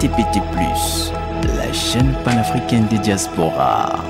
TPT+, la chaîne panafricaine des diasporas.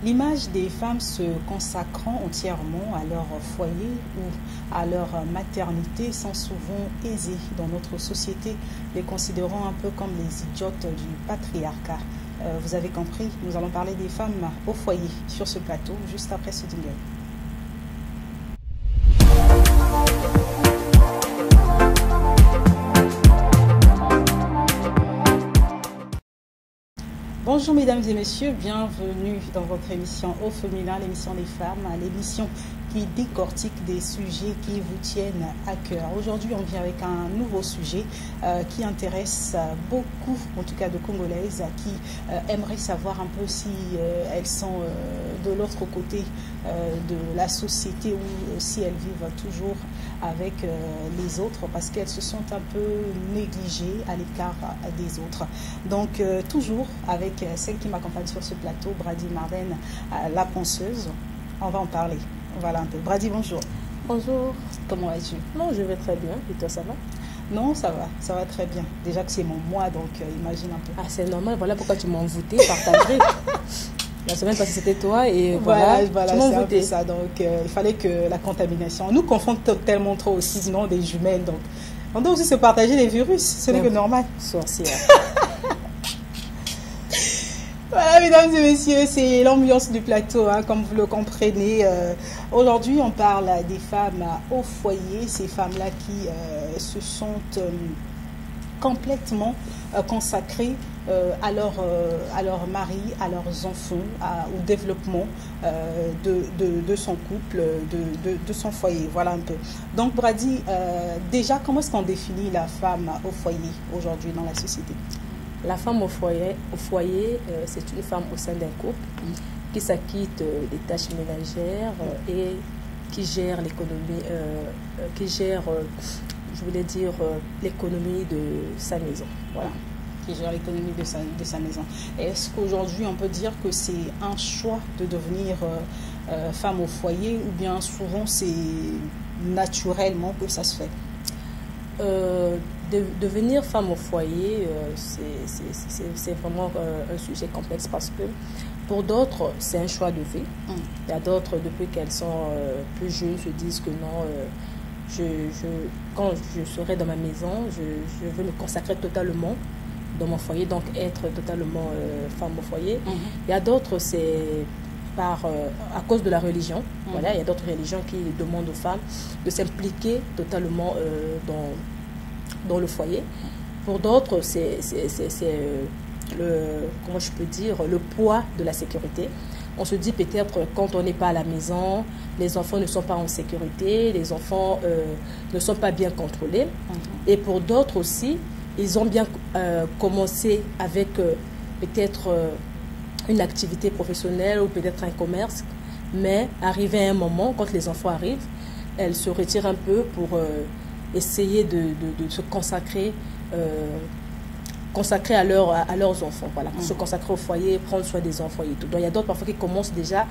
L'image des femmes se consacrant entièrement à leur foyer ou à leur maternité sont souvent aisées dans notre société, les considérant un peu comme les idiotes du patriarcat. Vous avez compris, nous allons parler des femmes au foyer sur ce plateau, juste après ce jingle. Bonjour mesdames et messieurs, bienvenue dans votre émission Au Féminin, l'émission des femmes, l'émission qui décortique des sujets qui vous tiennent à cœur. Aujourd'hui, on vient avec un nouveau sujet qui intéresse beaucoup, en tout cas de Congolaises, qui aimeraient savoir un peu si elles sont de l'autre côté de la société ou si elles vivent toujours avec les autres parce qu'elles se sentent un peu négligées à l'écart des autres. Donc, toujours avec celle qui m'accompagne sur ce plateau, Brady Marden, la penseuse, on va en parler. Voilà un peu. Brady, bonjour. Bonjour. Comment vas-tu? Non, je vais très bien. Et toi, ça va? Non, ça va très bien. Déjà que c'est mon mois, donc imagine un peu. Ah, c'est normal. Voilà pourquoi tu m'as envoûté par ta grippe. La semaine passée, c'était toi et voilà c'est un peu ça. Donc, il fallait que la contamination... Nous confondons tellement trop aussi, sinon des jumelles. Donc, on doit aussi se partager les virus. Ce n'est que normal. Sorcière. Voilà, mesdames et messieurs, c'est l'ambiance du plateau, hein, comme vous le comprenez. Aujourd'hui, on parle des femmes au foyer, ces femmes-là qui se sentent complètement consacrées à leur mari, à leurs enfants, au développement de son couple, de son foyer. Voilà un peu. Donc, Brady, déjà, comment est-ce qu'on définit la femme au foyer aujourd'hui dans la société? La femme au foyer, c'est une femme au sein d'un couple qui s'acquitte des tâches ménagères et qui gère l'économie, l'économie de sa maison. Voilà. Qui gère l'économie de sa maison. Est-ce qu'aujourd'hui, on peut dire que c'est un choix de devenir femme au foyer ou bien souvent c'est naturellement que ça se fait? Devenir femme au foyer, c'est vraiment un sujet complexe parce que pour d'autres, c'est un choix de vie. Il y a d'autres, depuis qu'elles sont plus jeunes, se disent que non, quand je serai dans ma maison, je veux me consacrer totalement dans mon foyer, donc être totalement femme au foyer. Il y a d'autres, c'est à cause de la religion. Voilà, il y a d'autres religions qui demandent aux femmes de s'impliquer totalement dans le foyer. Pour d'autres, c'est comment je peux dire, le poids de la sécurité. On se dit peut-être quand on n'est pas à la maison, les enfants ne sont pas en sécurité, les enfants ne sont pas bien contrôlés. Et pour d'autres aussi, ils ont bien commencé avec peut-être une activité professionnelle ou peut-être un commerce, mais arrivé à un moment, quand les enfants arrivent, elles se retirent un peu pour essayer de se consacrer à leurs enfants, voilà, se consacrer au foyer, prendre soin des enfants et tout. Donc il y a d'autres parfois qui commencent déjà,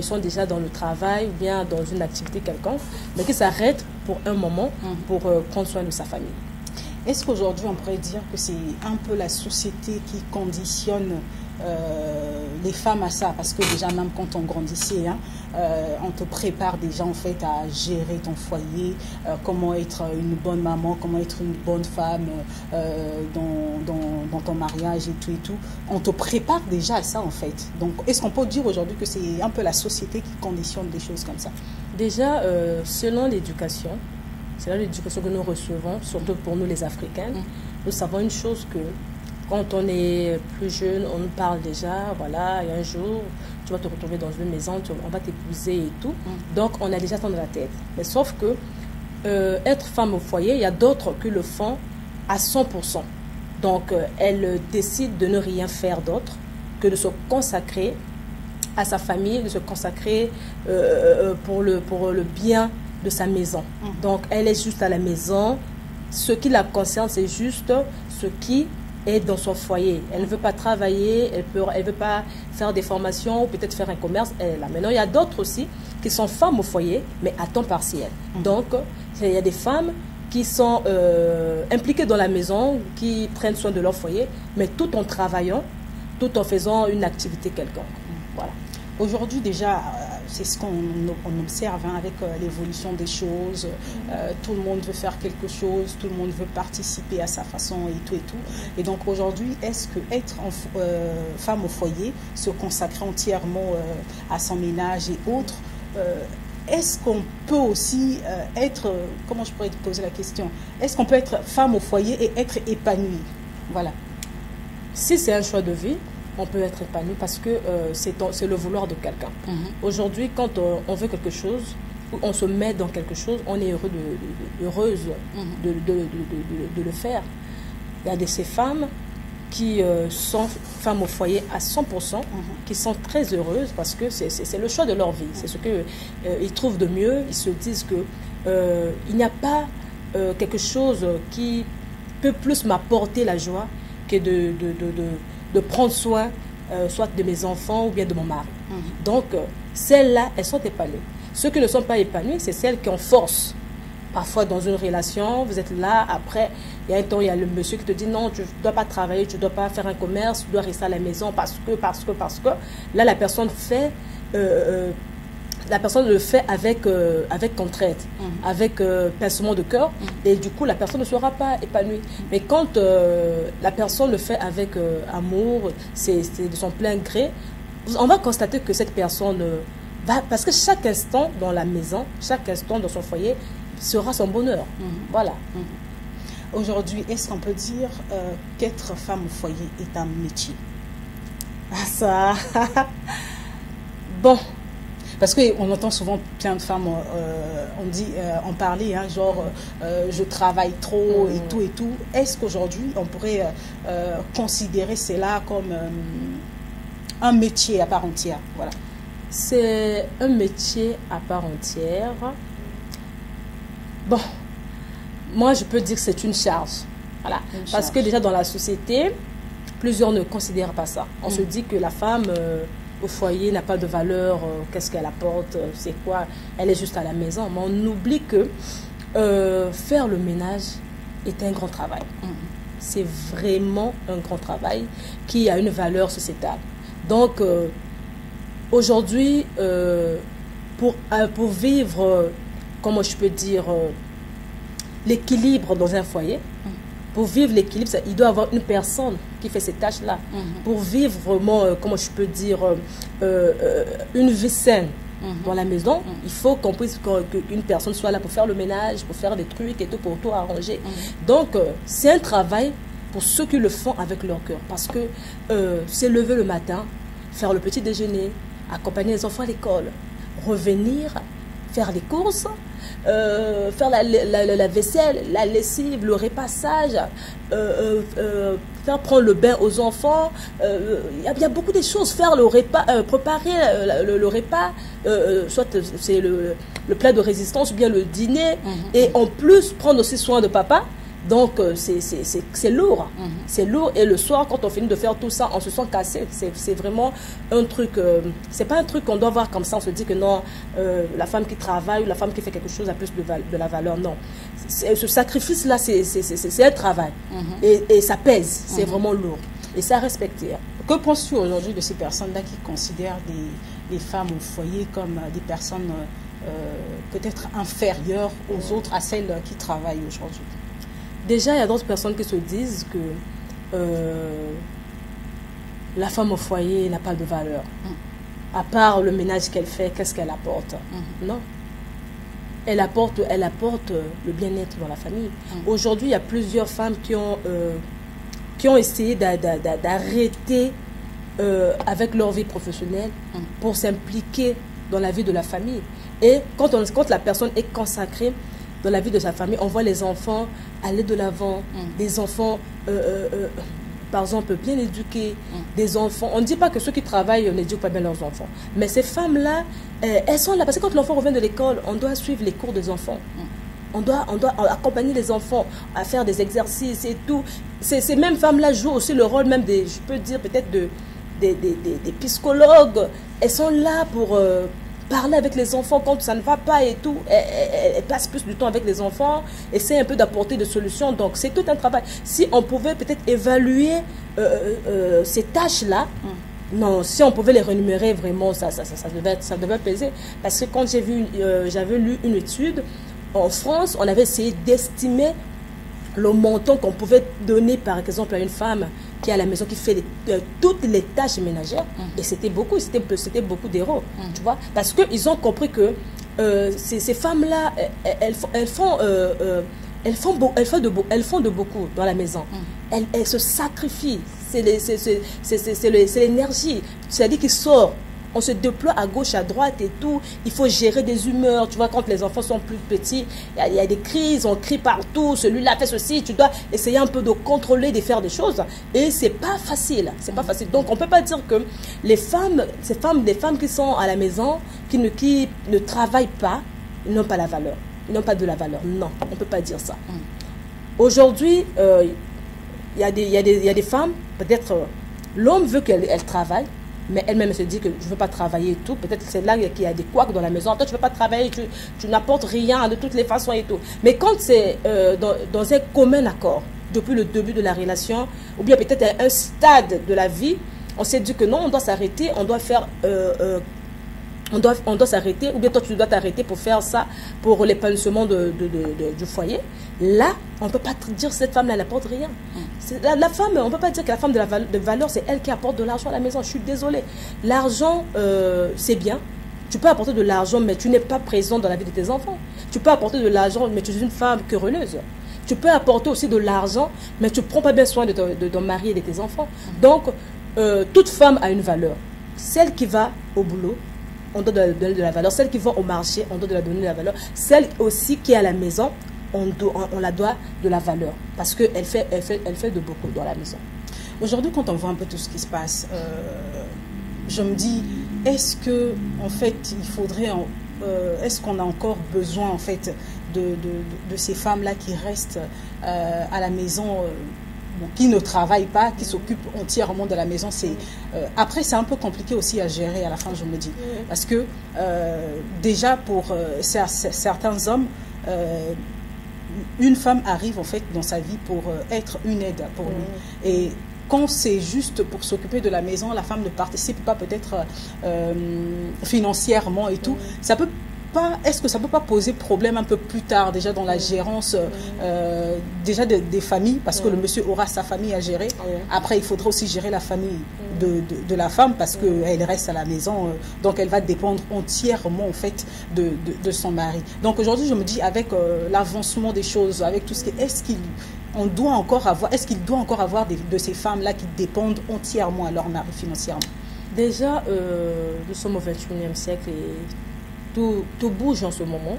sont déjà dans le travail ou bien dans une activité quelconque, mais qui s'arrêtent pour un moment pour prendre soin de sa famille. Est-ce qu'aujourd'hui on pourrait dire que c'est un peu la société qui conditionne les femmes à ça? Parce que déjà même quand on grandissait, hein, on te prépare déjà en fait à gérer ton foyer, comment être une bonne maman, comment être une bonne femme dans ton mariage et tout. On te prépare déjà à ça en fait. Donc est-ce qu'on peut dire aujourd'hui que c'est un peu la société qui conditionne des choses comme ça? Déjà, selon l'éducation que nous recevons, surtout pour nous les Africaines, nous savons une chose que quand on est plus jeune, on nous parle déjà, voilà, il y a un jour, tu vas te retrouver dans une maison, on va t'épouser et tout. Donc, on a déjà ça dans la tête. Mais sauf que être femme au foyer, il y a d'autres qui le font à 100%. Donc, elles décident de ne rien faire d'autre que de se consacrer à sa famille, de se consacrer pour le bien de sa maison. Donc, elle est juste à la maison. Ce qui la concerne, c'est juste ce qui est dans son foyer. Elle ne veut pas travailler, elle veut pas faire des formations ou peut-être faire un commerce. Elle est là. Maintenant, il y a d'autres aussi qui sont femmes au foyer, mais à temps partiel. Donc, il y a des femmes qui sont impliquées dans la maison, qui prennent soin de leur foyer, mais tout en travaillant, tout en faisant une activité quelconque. Voilà. Aujourd'hui déjà, c'est ce qu'on observe avec l'évolution des choses. Tout le monde veut faire quelque chose, tout le monde veut participer à sa façon et tout et tout. Et donc aujourd'hui, est-ce que être femme au foyer, se consacrer entièrement à son ménage et autres, est-ce qu'on peut aussi être, comment je pourrais te poser la question, est-ce qu'on peut être femme au foyer et être épanouie? Voilà. Si c'est un choix de vie, on peut être épanoui parce que c'est le vouloir de quelqu'un. Aujourd'hui, quand on veut quelque chose, ou on se met dans quelque chose, on est heureuse de le faire. Il y a de ces femmes qui sont femmes au foyer à 100%, qui sont très heureuses parce que c'est le choix de leur vie. C'est ce qu'ils trouvent de mieux. Ils se disent qu'il n'y a pas quelque chose qui peut plus m'apporter la joie que de prendre soin soit de mes enfants ou bien de mon mari. Donc, celles-là, elles sont épanouies. Ceux qui ne sont pas épanouis, c'est celles qui ont force. Parfois, dans une relation, vous êtes là, après, il y a un temps, il y a le monsieur qui te dit non, tu ne dois pas travailler, tu ne dois pas faire un commerce, tu dois rester à la maison parce que. Là, la personne le fait avec contrainte, avec pincement de cœur, et du coup, la personne ne sera pas épanouie. Mais quand la personne le fait avec amour, c'est de son plein gré, on va constater que cette personne va, parce que chaque instant dans la maison, chaque instant dans son foyer, sera son bonheur. Voilà. Aujourd'hui, est-ce qu'on peut dire qu'être femme au foyer est un métier? Ah ça bon. Parce qu'on entend souvent plein de femmes, on dit, en parler, hein, genre je travaille trop et tout et tout. Est-ce qu'aujourd'hui on pourrait considérer cela comme un métier à part entière? Voilà. C'est un métier à part entière. Bon, moi je peux dire que c'est une charge. Voilà. Parce que déjà dans la société, plusieurs ne considèrent pas ça. On se dit que la femme au foyer n'a pas de valeur, qu'est-ce qu'elle apporte, c'est quoi, elle est juste à la maison. Mais on oublie que faire le ménage est un grand travail. C'est vraiment un grand travail qui a une valeur sociétale. Donc, aujourd'hui, pour vivre, comment je peux dire, l'équilibre dans un foyer, pour vivre l'équilibre, il doit y avoir une personne qui fait ces tâches-là. Pour vivre vraiment, comment je peux dire, une vie saine dans la maison, il faut qu'une personne soit là pour faire le ménage, pour faire des trucs et tout, pour tout arranger. Donc, c'est un travail pour ceux qui le font avec leur cœur. Parce que c'est lever le matin, faire le petit déjeuner, accompagner les enfants à l'école, revenir, faire les courses, faire la vaisselle, la lessive, le repassage, faire prendre le bain aux enfants. Il y a beaucoup de choses. Faire le repas, préparer le repas, soit c'est le plat de résistance ou bien le dîner. Et en plus, prendre aussi soin de papa. Donc, c'est lourd. C'est lourd. Et le soir, quand on finit de faire tout ça, on se sent cassé. C'est vraiment un truc... c'est pas un truc qu'on doit voir comme ça. On se dit que non, la femme qui travaille ou la femme qui fait quelque chose a plus de la valeur. Non. Ce sacrifice-là, c'est un travail. Et ça pèse. C'est vraiment lourd. Et c'est à respecter. Que penses-tu aujourd'hui de ces personnes-là qui considèrent les femmes au foyer comme des personnes peut-être inférieures aux autres, à celles qui travaillent aujourd'hui? Déjà, il y a d'autres personnes qui se disent que la femme au foyer n'a pas de valeur. À part le ménage qu'elle fait, qu'est-ce qu'elle apporte? Non. Elle apporte le bien-être dans la famille. Aujourd'hui, il y a plusieurs femmes qui ont essayé d'arrêter avec leur vie professionnelle pour s'impliquer dans la vie de la famille. Et quand la personne est consacrée dans la vie de sa famille, on voit les enfants aller de l'avant, des enfants par exemple, bien éduquer des enfants. On ne dit pas que ceux qui travaillent n'éduquent pas bien leurs enfants. Mais ces femmes-là, elles sont là. Parce que quand l'enfant revient de l'école, on doit suivre les cours des enfants. On doit accompagner les enfants à faire des exercices et tout. Ces mêmes femmes-là jouent aussi le rôle même des, je peux dire peut-être des psychologues. Elles sont là pour parler avec les enfants quand ça ne va pas et tout. Elles passent plus du temps avec les enfants, essaient un peu d'apporter des solutions. Donc c'est tout un travail. Si on pouvait peut-être évaluer ces tâches-là, non, si on pouvait les rémunérer vraiment, ça devait peser. Parce que quand j'avais lu une étude, en France, on avait essayé d'estimer le montant qu'on pouvait donner, par exemple, à une femme qui est à la maison, qui fait toutes les tâches ménagères. Et c'était beaucoup d'euros, tu vois. Parce qu'ils ont compris que ces femmes-là, elles font de beaucoup dans la maison. Elles se sacrifient. C'est l'énergie. C'est-à-dire qu'ils sortent. On se déploie à gauche, à droite et tout. Il faut gérer des humeurs. Tu vois, quand les enfants sont plus petits, il y a des crises, on crie partout. Celui-là fait ceci. Tu dois essayer un peu de contrôler, de faire des choses. Et c'est pas facile. C'est pas facile. Donc, on peut pas dire que les femmes qui sont à la maison, qui ne travaillent pas, ils n'ont pas la valeur. Ils n'ont pas de la valeur. Non, on peut pas dire ça. Aujourd'hui, il y a des femmes, peut-être l'homme veut qu'elle travaille, mais elle-même se dit que je ne veux pas travailler et tout. Peut-être que c'est là qu'il y a des couacs dans la maison. Toi, tu ne veux pas travailler, tu n'apportes rien de toutes les façons et tout. Mais quand c'est dans un commun accord, depuis le début de la relation, ou bien peut-être à un stade de la vie, on s'est dit que non, on doit s'arrêter, on doit faire... on doit s'arrêter, ou bien toi tu dois t'arrêter pour faire ça, pour l'épanouissement du foyer. Là, on ne peut pas dire que cette femme-là, elle n'apporte rien. La femme, on ne peut pas dire que la femme de valeur, c'est elle qui apporte de l'argent à la maison. Je suis désolée. L'argent, c'est bien. Tu peux apporter de l'argent, mais tu n'es pas présent dans la vie de tes enfants. Tu peux apporter de l'argent, mais tu es une femme querelleuse. Tu peux apporter aussi de l'argent, mais tu ne prends pas bien soin de ton mari et de tes enfants. Donc, toute femme a une valeur. Celle qui va au boulot, on doit donner de la valeur. Celle qui va au marché, on doit donner de la valeur. Celle aussi qui est à la maison, on la doit de la valeur. Parce qu'elle fait de beaucoup dans la maison. Aujourd'hui, quand on voit un peu tout ce qui se passe, je me dis, est-ce que en fait, il faudrait, est-ce qu'on a encore besoin en fait de ces femmes-là qui restent à la maison, qui ne travaillent pas, qui s'occupent entièrement de la maison? Après, c'est un peu compliqué aussi à gérer à la fin, je me dis. Parce que déjà, pour certains hommes, une femme arrive en fait dans sa vie pour être une aide pour lui. Et quand c'est juste pour s'occuper de la maison, la femme ne participe pas peut-être financièrement et tout. Ça peut pas, est-ce que ça ne peut pas poser problème un peu plus tard, déjà dans la gérance déjà des familles, parce que le monsieur aura sa famille à gérer. Après, il faudra aussi gérer la famille de la femme, parce qu'elle reste à la maison, donc elle va dépendre entièrement en fait de son mari. Donc aujourd'hui, je me dis, avec l'avancement des choses, avec tout ce qui est-ce qu'il doit encore avoir de ces femmes-là qui dépendent entièrement à leur mari financièrement? Déjà, nous sommes au 21e siècle et tout bouge en ce moment.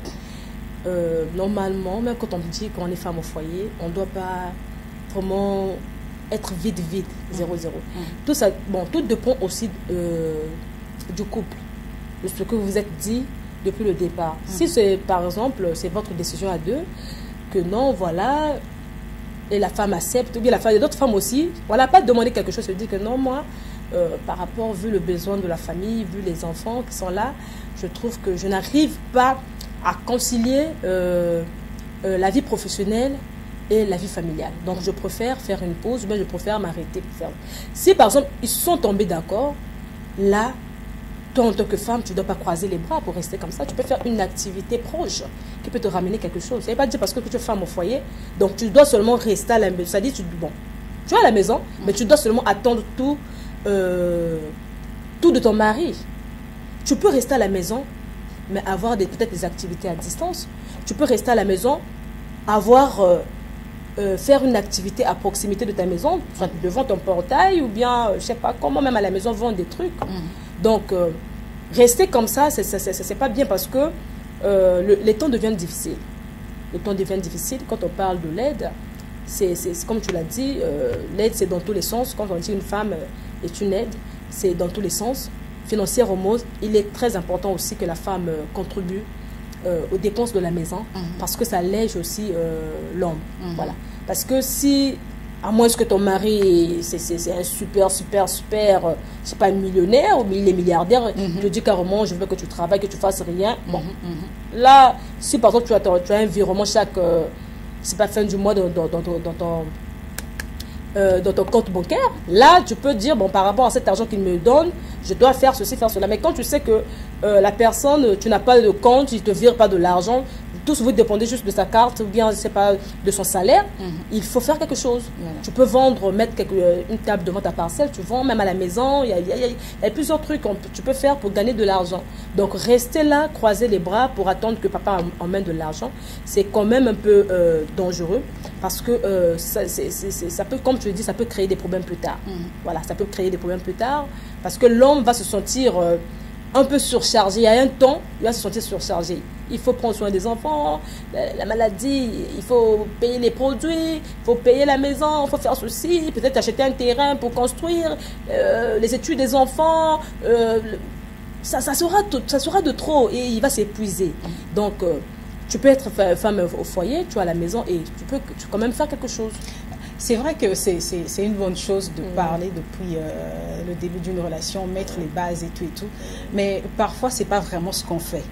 Normalement, même quand on dit qu'on est femme au foyer, on ne doit pas vraiment être vide, 0-0. Tout ça, bon, tout dépend aussi du couple, de ce que vous vous êtes dit depuis le départ. Si c'est, par exemple, c'est votre décision à deux, que non, voilà, et la femme accepte, ou bien la femme, il y a d'autres femmes aussi, voilà, pas demander quelque chose, se dire que non, moi, par rapport, vu le besoin de la famille, vu les enfants qui sont là, je trouve que je n'arrive pas à concilier la vie professionnelle et la vie familiale. Donc, je préfère faire une pause, ou bien je préfère m'arrêter pour faire. Si, par exemple, ils sont tombés d'accord, là, toi, en tant que femme, tu ne dois pas croiser les bras pour rester comme ça. Tu peux faire une activité proche qui peut te ramener quelque chose. Ça ne veut pas dire parce que tu es femme au foyer, donc tu dois seulement rester à la maison. C'est-à-dire, bon, tu es à la maison, mais tu dois seulement attendre tout de ton mari. Tu peux rester à la maison, mais avoir peut-être des activités à distance. Tu peux rester à la maison, faire une activité à proximité de ta maison, soit devant ton portail, ou bien, je ne sais pas comment, même à la maison, vendre des trucs. Donc, rester comme ça, c'est pas bien, parce que les temps deviennent difficiles. Les temps deviennent difficiles quand on parle de l'aide. c'est comme tu l'as dit, l'aide c'est dans tous les sens. Quand on dit une femme est une aide, c'est dans tous les sens. Financièrement, il est très important aussi que la femme contribue aux dépenses de la maison, parce que ça allège aussi l'homme. Voilà. Parce que si, à moins que ton mari, c'est un super, je sais pas, millionnaire ou il est milliardaire, je dis carrément, je veux que tu travailles, que tu fasses rien. Bon. Là, si par exemple tu as un virement chaque, c'est pas fin du mois dans ton compte bancaire, là tu peux dire, bon, par rapport à cet argent qu'il me donne, je dois faire ceci, faire cela. Mais quand tu sais que la personne, tu n'as pas de compte, il ne te vire pas de l'argent, tous vous dépendez juste de sa carte ou bien, je sais pas, de son salaire, il faut faire quelque chose. Tu peux vendre, mettre une table devant ta parcelle, tu vends même à la maison, il y a plusieurs trucs que tu peux faire pour gagner de l'argent. Donc rester là, croiser les bras pour attendre que papa emmène de l'argent, c'est quand même un peu dangereux, parce que ça peut, comme tu le dis, ça peut créer des problèmes plus tard. Voilà, ça peut créer des problèmes plus tard, parce que l'homme va se sentir un peu surchargé. Il y a un temps, il va se sentir surchargé. Il faut prendre soin des enfants, la maladie, il faut payer les produits, il faut payer la maison, il faut faire ceci, peut-être acheter un terrain pour construire, les études des enfants, ça sera de trop et il va s'épuiser. Donc, tu peux être femme au foyer, tu es à la maison et tu peux quand même faire quelque chose. C'est vrai que c'est une bonne chose de parler depuis le début d'une relation, mettre les bases et tout. Mais parfois, c'est pas vraiment ce qu'on fait.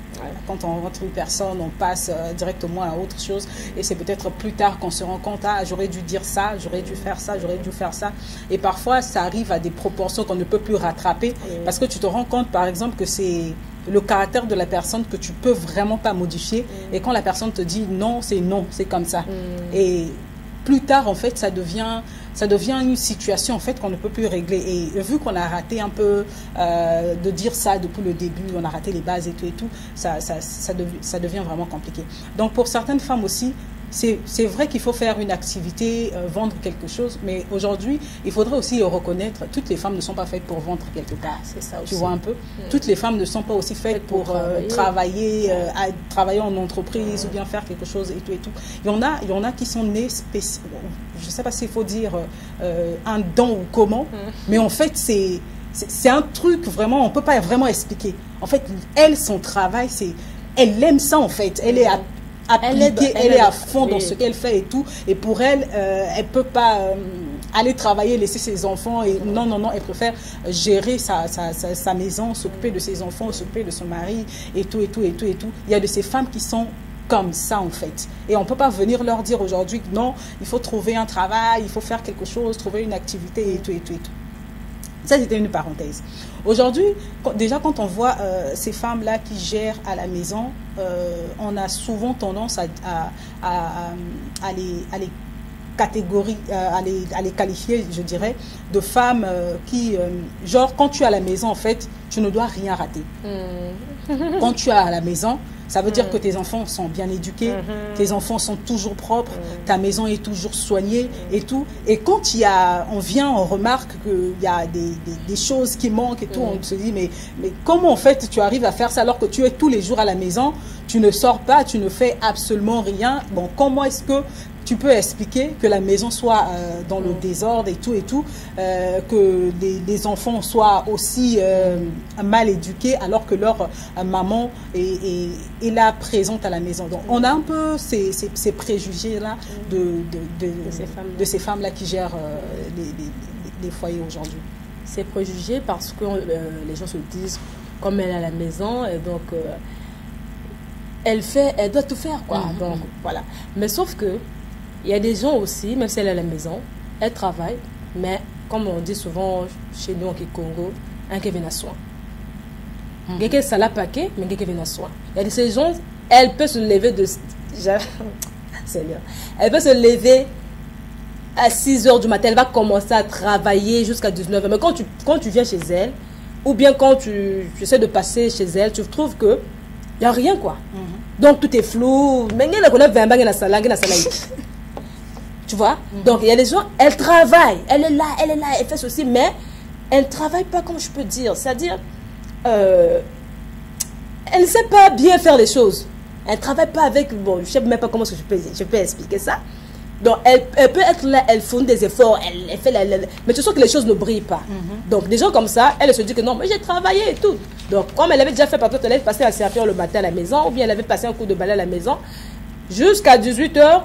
Quand on rencontre une personne, on passe directement à autre chose. Et c'est peut-être plus tard qu'on se rend compte, ah, j'aurais dû dire ça, j'aurais dû faire ça, j'aurais dû faire ça. Et parfois, ça arrive à des proportions qu'on ne peut plus rattraper. Parce que tu te rends compte, par exemple, que c'est le caractère de la personne que tu peux vraiment pas modifier. Et quand la personne te dit non, c'est comme ça. Et plus tard, en fait, ça devient une situation en fait qu'on ne peut plus régler. Et vu qu'on a raté un peu de dire ça depuis le début, on a raté les bases et tout, ça devient vraiment compliqué. Donc pour certaines femmes aussi, c'est vrai qu'il faut faire une activité, vendre quelque chose, mais aujourd'hui, il faudrait aussi reconnaître, toutes les femmes ne sont pas faites pour vendre quelque part. C'est ça aussi. Tu vois un peu? Toutes les femmes ne sont pas aussi faites pour travailler en entreprise ou bien faire quelque chose et tout. Il y en a qui sont nées spéciales. Je ne sais pas s'il faut dire un don ou comment, mais en fait, c'est un truc vraiment, on ne peut pas vraiment expliquer. En fait, elle, son travail, elle aime ça en fait. Elle est appliquée, elle est à fond dans ce qu'elle fait et tout. Et pour elle, elle ne peut pas aller travailler, laisser ses enfants. Et non, elle préfère gérer sa maison, s'occuper de ses enfants, s'occuper de son mari et tout. Il y a de ces femmes qui sont comme ça en fait. Et on ne peut pas venir leur dire aujourd'hui que non, il faut trouver un travail, il faut faire quelque chose, trouver une activité et tout. Ça, c'était une parenthèse. Aujourd'hui, déjà quand on voit ces femmes-là qui gèrent à la maison, on a souvent tendance à les qualifier, je dirais, de femmes qui, genre, quand tu es à la maison, en fait, tu ne dois rien rater. Quand tu es à la maison, ça veut dire que tes enfants sont bien éduqués, tes enfants sont toujours propres, ta maison est toujours soignée et tout. Et quand on remarque qu'il y a des choses qui manquent et tout, on se dit, mais comment en fait tu arrives à faire ça alors que tu es tous les jours à la maison, tu ne sors pas, tu ne fais absolument rien. Bon, comment est-ce que tu peux expliquer que la maison soit dans le désordre et tout, que les enfants soient aussi mal éduqués alors que leur maman est là présente à la maison. Donc on a un peu ces préjugés-là de ces femmes-là qui gèrent les foyers aujourd'hui. Ces préjugés parce que les gens se disent, comme elle est à la maison, et donc elle doit tout faire, quoi. Donc voilà. Mais sauf que il y a des gens aussi, même si elle est à la maison, elle travaille, mais comme on dit souvent chez nous en Congo, un qui vient à soin. Quelqu'un ça l'a paquet, mais quelqu'un vient à soin. Il y a ces gens, elle peut se lever elle peut se lever à 6 h du matin, elle va commencer à travailler jusqu'à 19 h. Mais quand tu viens chez elle, ou bien quand tu essaies de passer chez elle, tu trouves que il n'y a rien, quoi. Donc tout est flou. Mais il y a tu vois? Donc, il y a des gens, elle travaille, elle est là, elle fait ceci, mais elle ne travaille pas, comme je peux dire. C'est-à-dire, elle ne sait pas bien faire les choses. Elle ne travaille pas avec, bon, je ne sais même pas comment je peux expliquer ça, Donc, elle peut être là, elle fournit des efforts, elle fait mais tu sens que les choses ne brillent pas. Donc, des gens comme ça, elle se dit que non, mais j'ai travaillé et tout. Donc, comme elle avait déjà fait par contre, elle avait passé à servir le matin à la maison, ou bien elle avait passé un coup de balai à la maison, jusqu'à 18h,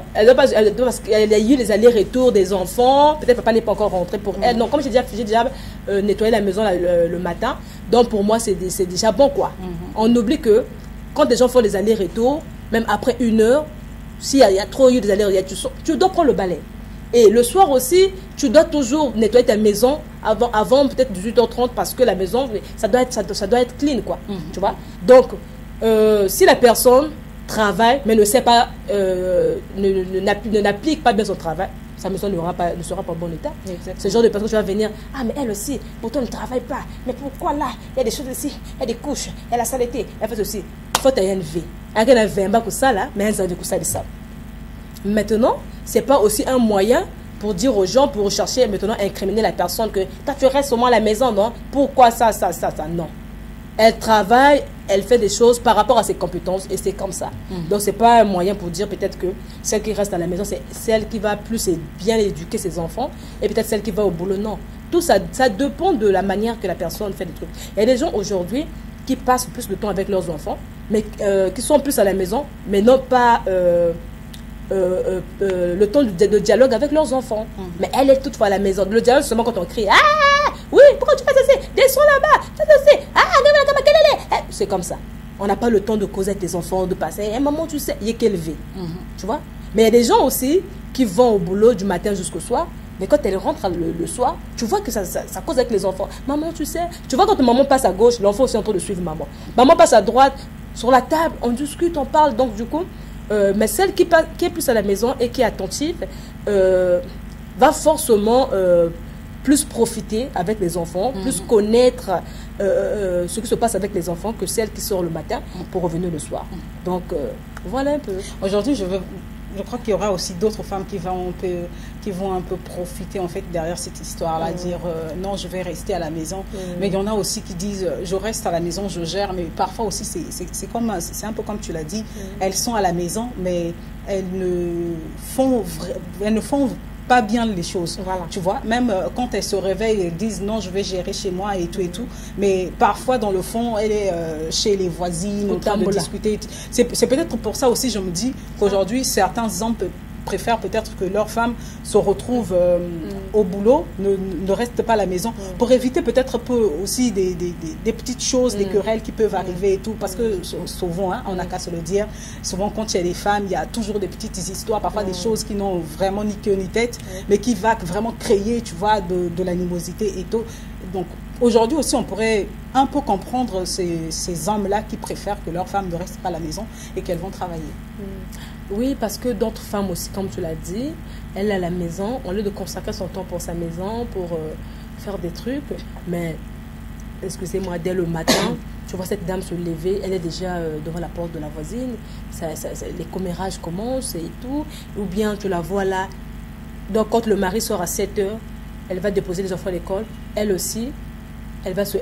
parce qu'elle a eu les allers-retours des enfants, peut-être papa n'est pas encore rentré pour elle. Non, comme j'ai déjà nettoyé la maison le matin, donc pour moi, c'est déjà bon, quoi. On oublie que quand des gens font les allers-retours, même après 1 heure, s'il y a trop eu des allers-retours, tu dois prendre le balai. Et le soir aussi, tu dois toujours nettoyer ta maison avant peut-être 18h30 parce que la maison, ça doit être clean, quoi. Tu vois? Donc, si la personne travaille, mais ne sait pas, n'applique pas bien son travail, sa maison ne sera pas en bon état. C'est le genre de personne que tu vas venir, ah mais elle aussi, pourtant elle ne travaille pas, mais pourquoi là, il y a des choses ici, il y a des couches, il y a la saleté, elle fait ceci. Il faut qu'il y ait une vie. Elle a un bac ça là, mais elle a de ça. Maintenant, c'est pas aussi un moyen pour dire aux gens, pour chercher maintenant à incriminer la personne que toi tu restes seulement à la maison, non? Pourquoi ça, non. Elle travaille, elle fait des choses par rapport à ses compétences et c'est comme ça. Donc, ce n'est pas un moyen pour dire peut-être que celle qui reste à la maison, c'est celle qui va plus bien éduquer ses enfants et peut-être celle qui va au boulot. Non. Tout ça, ça dépend de la manière que la personne fait des trucs. Il y a des gens aujourd'hui qui passent plus de temps avec leurs enfants, mais qui sont plus à la maison, mais non pas le temps de dialogue avec leurs enfants. Mais elle est toutefois à la maison. Le dialogue, seulement quand on crie, ah, oui, pourquoi tu fais ça? Descends là-bas, fais ça, ah, c'est comme ça. On n'a pas le temps de causer avec tes enfants, de passer, hey, maman, tu sais, il y a qu'elle vit. Tu vois? Mais il y a des gens aussi qui vont au boulot du matin jusqu'au soir, mais quand elle rentre le soir, tu vois que ça cause avec les enfants. Maman, tu sais, tu vois quand maman passe à gauche, l'enfant aussi est en train de suivre maman. Maman passe à droite, sur la table, on discute, on parle, donc du coup, mais celle qui est plus à la maison et qui est attentive, va forcément plus profiter avec les enfants, plus connaître ce qui se passe avec les enfants que celle qui sort le matin pour revenir le soir. Donc, voilà un peu. Aujourd'hui, je crois qu'il y aura aussi d'autres femmes qui vont un peu profiter en fait derrière cette histoire-là, dire non, je vais rester à la maison. Mais il y en a aussi qui disent je reste à la maison, je gère. Mais parfois aussi c'est un peu comme tu l'as dit, elles sont à la maison, mais elles ne font pas bien les choses. Voilà. Tu vois, même quand elles se réveillent, elles disent non, je vais gérer chez moi et tout et tout. Mais parfois, dans le fond, elle est chez les voisines, en train de discuter. C'est peut-être pour ça aussi, je me dis qu'aujourd'hui, certains hommes préfèrent peut-être que leurs femmes se retrouvent au boulot, ne restent pas à la maison, pour éviter peut-être un peu aussi des petites choses, des querelles qui peuvent arriver et tout, parce que souvent, hein, on n'a qu'à se le dire, souvent quand il y a des femmes, il y a toujours des petites histoires, parfois des choses qui n'ont vraiment ni queue ni tête, mais qui va vraiment créer, tu vois, de l'animosité et tout. Donc, aujourd'hui aussi, on pourrait un peu comprendre ces hommes-là qui préfèrent que leurs femmes ne restent pas à la maison et qu'elles vont travailler. Oui, parce que d'autres femmes aussi, comme tu l'as dit, elle est à la maison, au lieu de consacrer son temps pour sa maison, pour faire des trucs, mais, excusez-moi, dès le matin, tu vois cette dame se lever, elle est déjà devant la porte de la voisine, les commérages commencent et tout, ou bien tu la vois là, donc quand le mari sort à 7h, elle va déposer les enfants à l'école, elle aussi, elle va se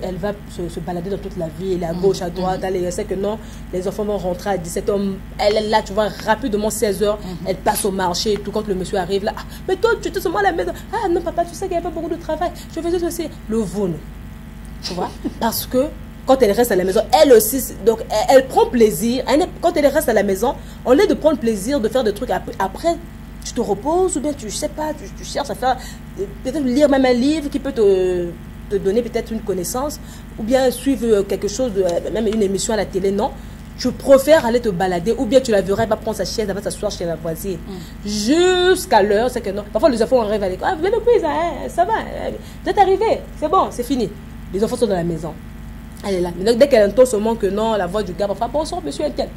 balader dans toute la ville, à gauche, à droite, elle sait que non, les enfants vont rentrer à 17h, elle est là, tu vois, rapidement 16h, elle passe au marché et tout, quand le monsieur arrive là, ah, mais toi, tu étais seulement à la maison, ah non papa, tu sais qu'il n'y a pas beaucoup de travail, je faisais ceci, le vaune, tu vois, parce que quand elle reste à la maison, elle aussi, donc elle prend plaisir, quand elle reste à la maison, au lieu de prendre plaisir de faire des trucs après, tu te reposes ou bien tu sais pas, tu cherches à faire, peut-être lire même un livre qui peut te donner peut-être une connaissance, ou bien suivre quelque chose, même une émission à la télé, non. Tu préfères aller te balader, ou bien tu la verras, elle va prendre sa chaise, elle va s'asseoir chez la voisine. Jusqu'à l'heure, c'est que non. Parfois, les enfants arrivent à l'école, ah, venez le quiz, hein, ça va, vous êtes arrivé, c'est bon, c'est fini. Les enfants sont dans la maison. Elle est là. Mais donc, dès qu'elle entend seulement que non, la voix du gars, enfin, bonsoir, monsieur Elken.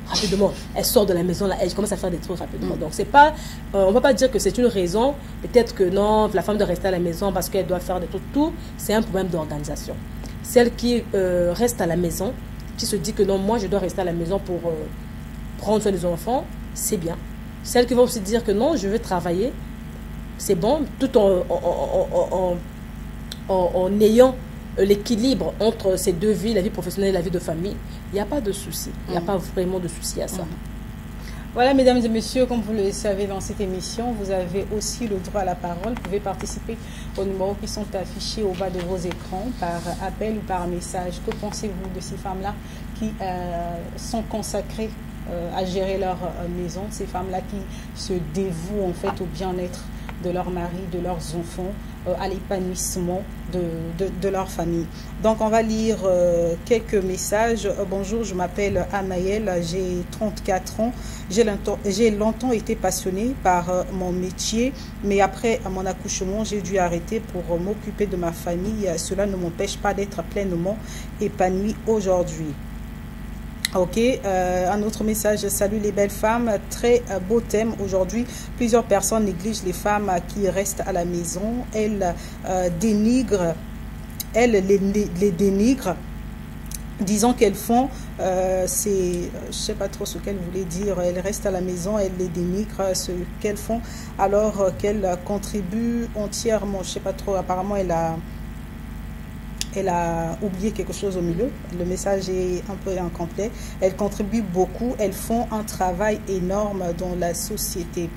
Rapidement, elle sort de la maison, là, elle commence à faire des trucs rapidement. Donc, c'est pas, on ne va pas dire que c'est une raison, peut-être que non, la femme doit rester à la maison parce qu'elle doit faire des trucs, tout, c'est un problème d'organisation. Celle qui reste à la maison, qui se dit que non, moi je dois rester à la maison pour prendre soin des enfants, c'est bien. Celle qui va aussi dire que non, je veux travailler, c'est bon, tout en ayant l'équilibre entre ces deux vies, la vie professionnelle et la vie de famille, il n'y a pas de souci. Il n'y a pas vraiment de souci à ça. Voilà, mesdames et messieurs, comme vous le savez dans cette émission, vous avez aussi le droit à la parole. Vous pouvez participer aux numéros qui sont affichés au bas de vos écrans par appel ou par message. Que pensez-vous de ces femmes-là qui sont consacrées à gérer leur maison, ces femmes-là qui se dévouent en fait au bien-être de leur mari, de leurs enfants, à l'épanouissement de leur famille. Donc on va lire quelques messages. Bonjour, je m'appelle Amaël, j'ai 34 ans. J'ai longtemps été passionnée par mon métier, mais après mon accouchement, j'ai dû arrêter pour m'occuper de ma famille. Cela ne m'empêche pas d'être pleinement épanouie aujourd'hui. Ok, un autre message. Salut les belles femmes, très beau thème aujourd'hui. Plusieurs personnes négligent les femmes qui restent à la maison. Elles dénigrent, les dénigrent, disant qu'elles font, je sais pas trop ce qu'elles voulaient dire, elles restent à la maison, elles les dénigrent, ce qu'elles font, alors qu'elles contribuent entièrement, je sais pas trop, apparemment elle a oublié quelque chose au milieu. Le message est un peu incomplet. Elles contribuent beaucoup. Elles font un travail énorme dans la société.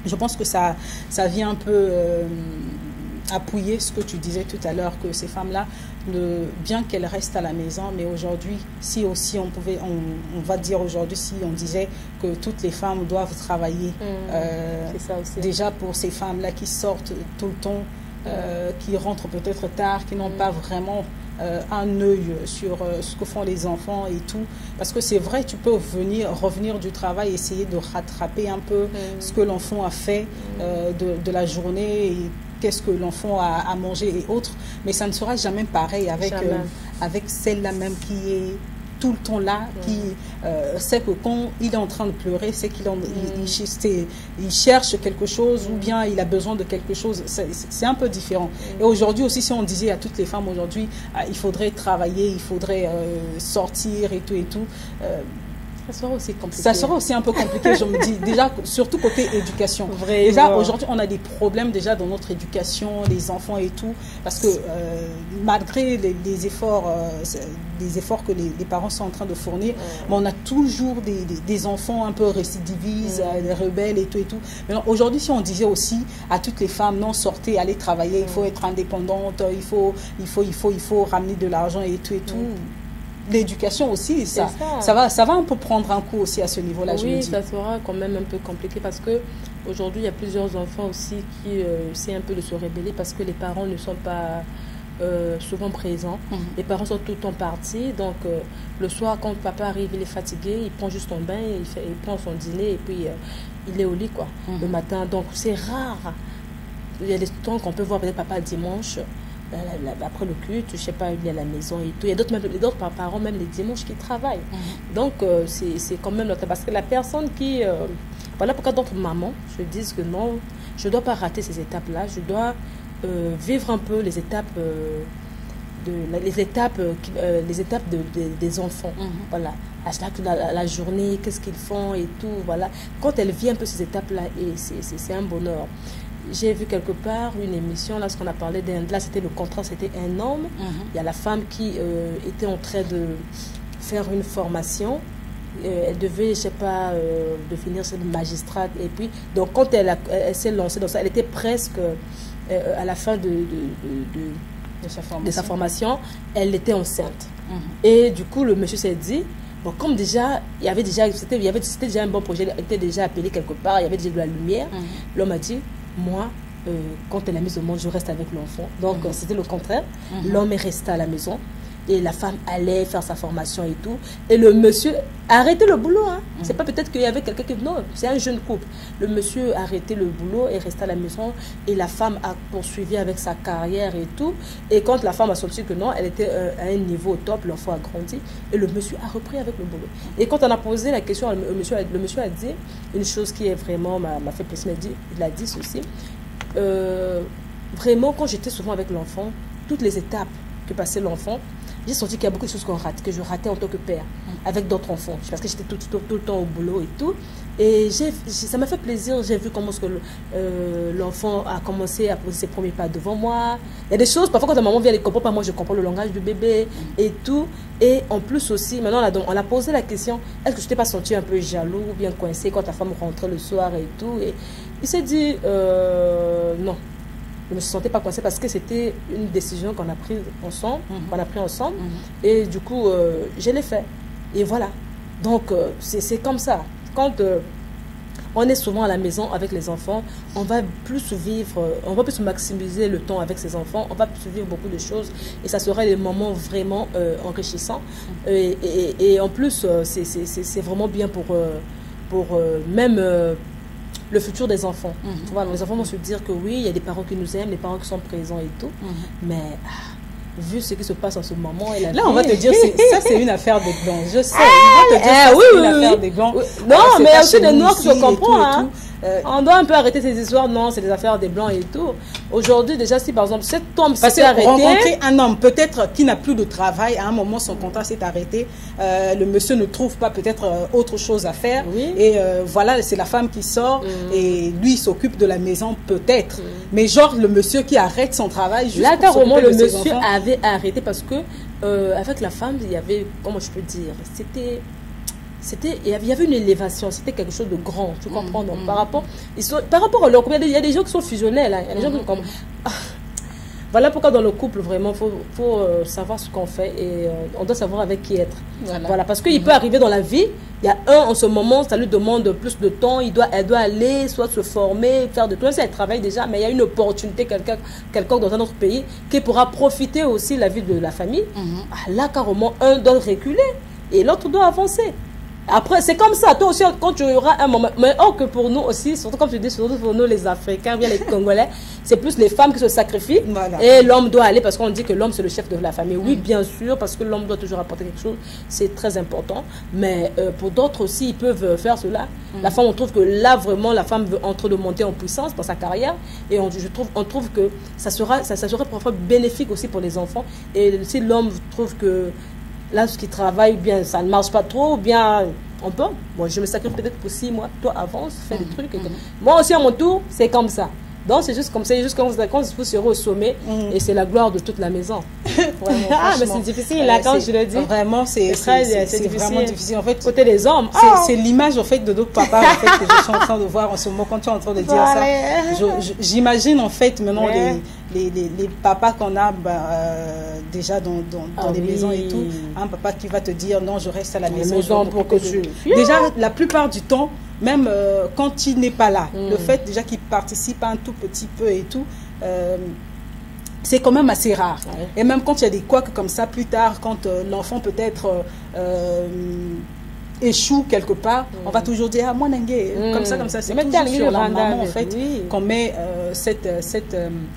Je pense que ça vient un peu appuyer ce que tu disais tout à l'heure, que ces femmes-là, bien qu'elles restent à la maison, mais aujourd'hui, si aussi on pouvait, on va dire aujourd'hui, si on disait que toutes les femmes doivent travailler, c'est ça aussi. Déjà pour ces femmes-là qui sortent tout le temps, qui rentrent peut-être tard, qui n'ont pas vraiment un œil sur ce que font les enfants et tout. Parce que c'est vrai, tu peux revenir du travail, essayer de rattraper un peu ce que l'enfant a fait de la journée et qu'est-ce que l'enfant a mangé et autres. Mais ça ne sera jamais pareil avec celle-là même qui est tout le temps là, qui sait que quand il est en train de pleurer, c'est qu'il il cherche quelque chose ou bien il a besoin de quelque chose. C'est un peu différent. Et aujourd'hui aussi, si on disait à toutes les femmes aujourd'hui, il faudrait travailler, il faudrait sortir et tout, ça sera aussi compliqué. Ça sera aussi un peu compliqué, je me dis. Déjà, surtout côté éducation. Vraiment. Déjà, aujourd'hui, on a des problèmes déjà dans notre éducation, les enfants et tout. Parce que malgré les efforts que les parents sont en train de fournir, mais on a toujours des enfants un peu récidivistes, des rebelles et tout. Mais aujourd'hui, si on disait aussi à toutes les femmes, non, sortez, allez travailler, il faut être indépendante, il faut ramener de l'argent et tout. L'éducation aussi, ça va un peu prendre un coup aussi à ce niveau-là, je me Oui, dis. ça sera quand même un peu compliqué parce que aujourd'hui il y a plusieurs enfants aussi qui essaient un peu de se rebeller parce que les parents ne sont pas souvent présents. Les parents sont tout le temps partis, donc le soir quand papa arrive, il est fatigué, il prend juste son bain, il prend son dîner et puis il est au lit quoi, le matin. Donc c'est rare. Il y a des temps qu'on peut voir peut-être papa dimanche. Après le culte, je sais pas, il est à la maison et tout. Il y a d'autres parents, même les dimanches, qui travaillent. Donc, c'est quand même notre... Parce que la personne qui... voilà pourquoi d'autres mamans se disent que non, je ne dois pas rater ces étapes-là. Je dois vivre un peu les étapes des enfants. Voilà. À la journée, qu'est-ce qu'ils font et tout. Voilà. Quand elle vit un peu ces étapes-là, c'est un bonheur. J'ai vu quelque part une émission, là, ce qu'on a parlé là, c'était le contrat, c'était un homme. Il y a la femme qui était en train de faire une formation. Elle devait, je sais pas, devenir magistrate. Et puis, donc, quand elle s'est lancée dans ça, elle était presque à la fin de sa formation, elle était enceinte. Et du coup, le monsieur s'est dit, bon, comme déjà, c'était déjà un bon projet, elle était déjà appelée quelque part, il y avait déjà de la lumière. L'homme a dit, moi, quand elle est mise au monde, je reste avec l'enfant. Donc, c'était le contraire. L'homme est resté à la maison et la femme allait faire sa formation et tout. Et le monsieur a arrêté le boulot. C'est pas peut-être qu'il y avait quelqu'un qui... Non, c'est un jeune couple. Le monsieur a arrêté le boulot et resté à la maison. Et la femme a poursuivi avec sa carrière et tout. Et quand la femme a senti que non, elle était à un niveau au top, l'enfant a grandi. Et le monsieur a repris avec le boulot. Et quand on a posé la question, le monsieur a dit une chose qui est vraiment m'a fait plaisir. Il a dit ceci. Vraiment, quand j'étais souvent avec l'enfant, toutes les étapes que passait l'enfant, j'ai senti qu'il y a beaucoup de choses que je ratais en tant que père, avec d'autres enfants. Parce que j'étais tout le temps au boulot et tout. Et ça m'a fait plaisir, j'ai vu comment l'enfant a commencé à poser ses premiers pas devant moi. Il y a des choses, parfois quand ta maman vient, elle ne comprend pas, moi je comprends le langage du bébé et tout. Et en plus aussi, maintenant on a posé la question, est-ce que tu t'es pas senti un peu jaloux ou bien coincé quand ta femme rentrait le soir et tout? Et il s'est dit, non, je ne me sentais pas coincé parce que c'était une décision qu'on a prise ensemble, et du coup, je l'ai fait. Et voilà, donc c'est comme ça. Quand on est souvent à la maison avec les enfants, on va plus vivre, on va plus maximiser le temps avec ses enfants, on va plus vivre beaucoup de choses et ça serait des moments vraiment enrichissants. Et en plus, c'est vraiment bien pour même le futur des enfants. Tu vois, les enfants vont se dire que oui, il y a des parents qui nous aiment, des parents qui sont présents et tout, mais... vu ce qui se passe en ce moment. Et là, on va te dire, ça c'est une affaire des blancs. Je sais, on va te dire ça c'est une affaire des blancs. Non, mais aussi des noirs qui se comprennent. On doit un peu arrêter ces histoires. Non, c'est des affaires des blancs et tout. Aujourd'hui, déjà, si par exemple cet homme s'est arrêté... rencontrer un homme, peut-être qui n'a plus de travail, à un moment son contrat s'est arrêté, le monsieur ne trouve pas peut-être autre chose à faire. Oui. Et voilà, c'est la femme qui sort et lui il s'occupe de la maison peut-être. Mais genre le monsieur qui arrête son travail juste là, pour s'occuper le de ses monsieur enfants. avait arrêté parce que avec la femme, il y avait, comment je peux dire, il y avait une élévation, c'était quelque chose de grand, tu comprends? Donc, par rapport à leur couple, il y a des gens qui sont fusionnels, hein, il y a des gens qui comme... Voilà pourquoi dans le couple, vraiment, il faut savoir ce qu'on fait et on doit savoir avec qui être. Voilà, parce qu'il peut arriver dans la vie, il y a en ce moment, ça lui demande plus de temps, elle doit aller, soit se former, faire de tout ça, elle travaille déjà, mais il y a une opportunité, quelqu'un dans un autre pays, qui pourra profiter aussi de la vie de la famille. Là, carrément, un doit reculer et l'autre doit avancer. Après, c'est comme ça. Toi aussi, quand tu auras un moment... Mais que pour nous aussi, surtout comme tu dis, surtout pour nous les Africains, bien les Congolais, c'est plus les femmes qui se sacrifient. Voilà. Et l'homme doit aller parce qu'on dit que l'homme, c'est le chef de la famille. Oui, bien sûr, parce que l'homme doit toujours apporter quelque chose. C'est très important. Mais pour d'autres aussi, ils peuvent faire cela. La femme, on trouve que là, vraiment, la femme veut entrer de monter en puissance dans sa carrière. Et on trouve que ça sera parfois bénéfique aussi pour les enfants. Et si l'homme trouve que là, ce qui travaille bien, ça ne marche pas trop, ou bien on peut. Moi, je me sacrifie peut-être pour 6 mois. Toi, avance, fais des trucs. Moi aussi, à mon tour, c'est comme ça. Donc, c'est juste comme ça. Juste quand vous serez au sommet, et c'est la gloire de toute la maison. Vraiment, mais c'est difficile, là, quand je le dis. Vraiment, c'est vraiment difficile. En fait, côté des hommes. C'est l'image, en fait, de notre papa, en fait, que je suis en train de voir en ce moment, quand tu es en train de dire ça. J'imagine, en fait, maintenant, les papas qu'on a déjà dans les maisons et tout. Un papa qui va te dire, non, je reste à la maison. Pour que tu... Déjà, la plupart du temps, même quand il n'est pas là, le fait déjà qu'il participe un tout petit peu et tout, c'est quand même assez rare. Et même quand il y a des couacs comme ça, plus tard, quand l'enfant peut-être échoue quelque part, on va toujours dire, ah, moi, Nengue, comme ça. C'est toujours sur la maman, en fait, qu'on met cette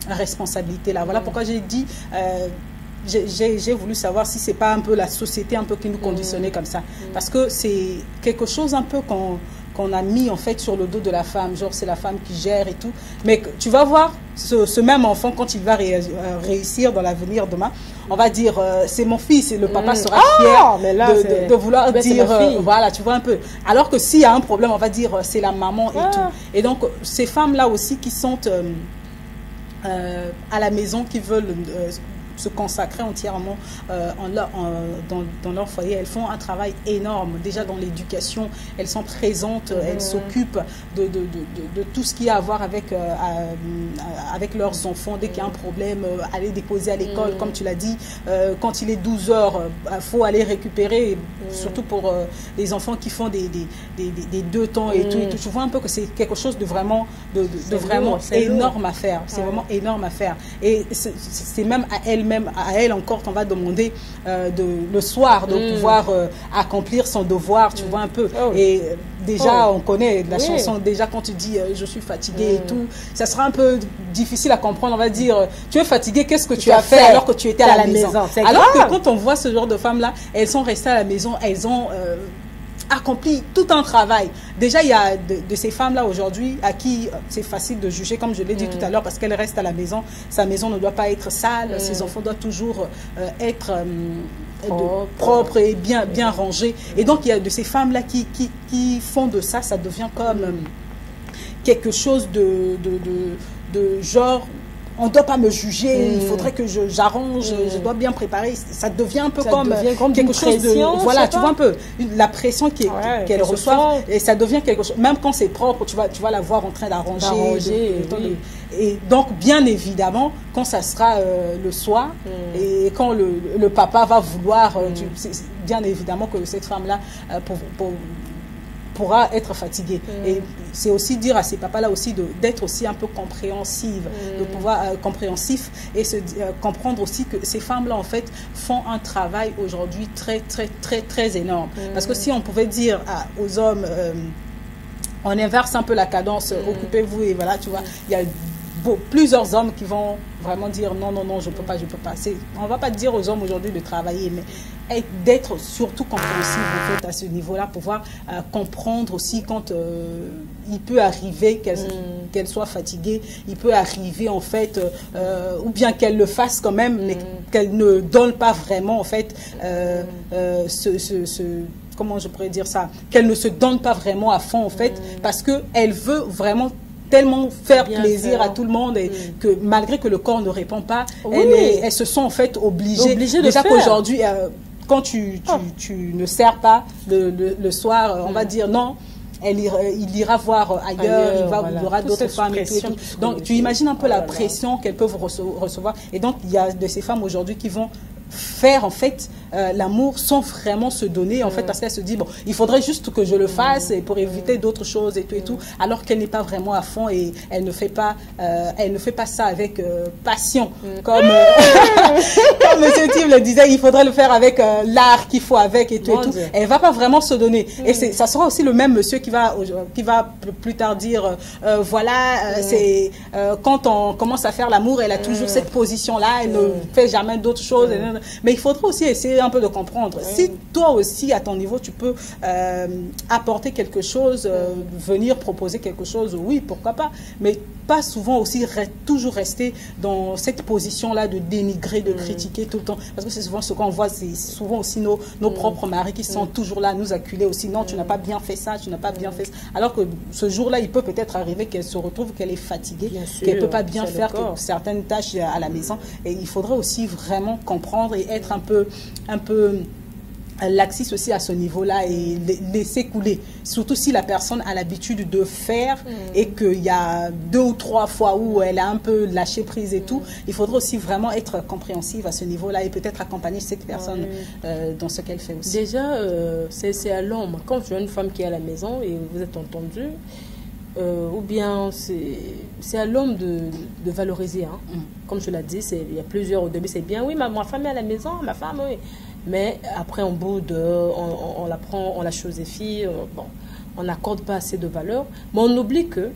responsabilité-là. Voilà pourquoi j'ai dit... j'ai voulu savoir si c'est pas un peu la société un peu qui nous conditionnait comme ça, parce que c'est quelque chose un peu qu'on a mis en fait sur le dos de la femme, genre c'est la femme qui gère et tout, mais tu vas voir ce même enfant quand il va réussir dans l'avenir demain, on va dire c'est mon fils et le papa sera fier de vouloir dire voilà, tu vois un peu, alors que s'il y a un problème on va dire c'est la maman et tout, et donc ces femmes là aussi qui sont à la maison, qui veulent se consacrer entièrement dans leur foyer. Elles font un travail énorme. Déjà dans l'éducation, elles sont présentes, elles s'occupent de tout ce qui a à voir avec leurs enfants. Dès qu'il y a un problème, aller déposer à l'école, comme tu l'as dit, quand il est 12 heures, il faut aller récupérer, surtout pour les enfants qui font des 2 temps et tout. Je vois un peu que c'est quelque chose de vraiment, énorme à faire. C'est vraiment énorme à faire. Et c'est même à elle encore qu'on va demander le soir de pouvoir accomplir son devoir, tu vois un peu. Et déjà on connaît la chanson, déjà quand tu dis je suis fatiguée et tout, ça sera un peu difficile à comprendre. On va dire tu es fatiguée, qu'est-ce que tu as fait alors que tu étais à la maison. Alors que quand on voit ce genre de femmes là, elles sont restées à la maison, elles ont accompli tout un travail. Déjà, il y a de ces femmes-là aujourd'hui à qui c'est facile de juger, comme je l'ai dit tout à l'heure, parce qu'elles restent à la maison. Sa maison ne doit pas être sale, ses enfants doivent toujours être propres et bien rangés. Et donc, il y a de ces femmes-là qui font de ça, ça devient comme quelque chose de genre... On ne doit pas me juger, il faudrait que j'arrange, je dois bien préparer. Ça devient un peu comme quelque chose de... Voilà, tu vois un peu la pression qu'elle reçoit. Et ça devient quelque chose... Même quand c'est propre, tu vas la voir en train d'arranger. Et donc, bien évidemment, quand ça sera le soir, et quand le papa va vouloir... bien évidemment que cette femme-là... pourra être fatiguée. Et c'est aussi dire à ces papas-là aussi d'être aussi un peu compréhensive, de pouvoir compréhensif et comprendre aussi que ces femmes-là, en fait, font un travail aujourd'hui très énorme. Parce que si on pouvait dire aux hommes, on inverse un peu la cadence, occupez-vous et voilà, tu vois, il y a plusieurs hommes qui vont vraiment dire non, je peux pas. On va pas dire aux hommes aujourd'hui de travailler, mais d'être surtout compréhensif en fait à ce niveau-là, pouvoir comprendre aussi quand il peut arriver qu'elle soit fatiguée, il peut arriver en fait, ou bien qu'elle le fasse quand même, mais qu'elle ne donne pas vraiment en fait comment je pourrais dire ça, qu'elle ne se donne pas vraiment à fond en fait, parce qu'elle veut vraiment tellement faire plaisir à tout le monde et que malgré que le corps ne répond pas, elles se sont en fait obligées déjà qu'aujourd'hui, quand tu ne sers pas le soir, on va dire non, il ira voir ailleurs, il aura d'autres femmes et tout. Donc tu imagines un peu la pression qu'elles peuvent recevoir. Et donc il y a de ces femmes aujourd'hui qui vont faire en fait l'amour sans vraiment se donner en fait, parce qu'elle se dit bon, il faudrait juste que je le fasse et pour éviter d'autres choses et tout alors qu'elle n'est pas vraiment à fond et elle ne fait pas ça avec passion comme Monsieur Tim le disait, il faudrait le faire avec l'art qu'il faut avec et tout Elle va pas vraiment se donner et ça sera aussi le même monsieur qui va plus tard dire voilà, c'est quand on commence à faire l'amour, elle a toujours cette position là, elle ne fait jamais d'autres choses. Mais il faudra aussi essayer un peu de comprendre. Si toi aussi, à ton niveau, tu peux apporter quelque chose, venir proposer quelque chose, oui, pourquoi pas. Mais pas souvent aussi toujours rester dans cette position-là de dénigrer, de critiquer tout le temps. Parce que c'est souvent ce qu'on voit, c'est souvent aussi nos propres maris qui sont toujours là à nous acculer aussi. Non, tu n'as pas bien fait ça, tu n'as pas bien fait ça. Alors que ce jour-là, il peut peut-être arriver qu'elle se retrouve, qu'elle est fatiguée, qu'elle ne peut pas bien faire certaines tâches à la maison. Et il faudrait aussi vraiment comprendre et être un peu laxiste aussi à ce niveau-là et laisser couler. Surtout si la personne a l'habitude de faire et qu'il y a 2 ou 3 fois où elle a un peu lâché prise et tout, il faudra aussi vraiment être compréhensive à ce niveau-là et peut-être accompagner cette personne dans ce qu'elle fait aussi. Déjà, c'est à l'homme. Quand tu as une femme qui est à la maison et vous êtes entendu, ou bien c'est à l'homme de valoriser. Comme je l'ai dit, il y a plusieurs au début, c'est bien, oui, ma femme est à la maison, ma femme, oui. Mais après, en bout on la prend, on la chosifie, bon, on n'accorde pas assez de valeur. Mais on oublie que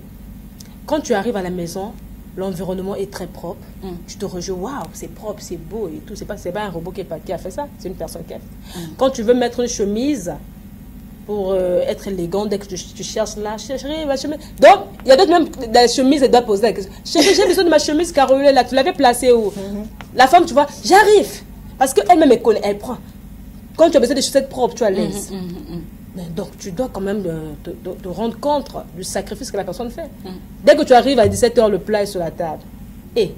quand tu arrives à la maison, l'environnement est très propre. Tu te rejoues, waouh, c'est propre, c'est beau et tout. C'est pas un robot qui a fait ça, c'est une personne qui a fait. Quand tu veux mettre une chemise pour être élégant, dès que tu cherches là, chérie, ma chemise. Donc, il y a d'autres même, la chemise, elle doit poser la question. Chérie, j'ai besoin de ma chemise carolée là, tu l'avais placée où? La femme, tu vois, j'arrive. Parce qu'elle-même, elle connaît, elle prend. Quand tu as besoin de chaussettes propres, tu as l'aise. Donc, tu dois quand même te rendre compte du sacrifice que la personne fait. Dès que tu arrives à 17 h, le plat est sur la table. Et,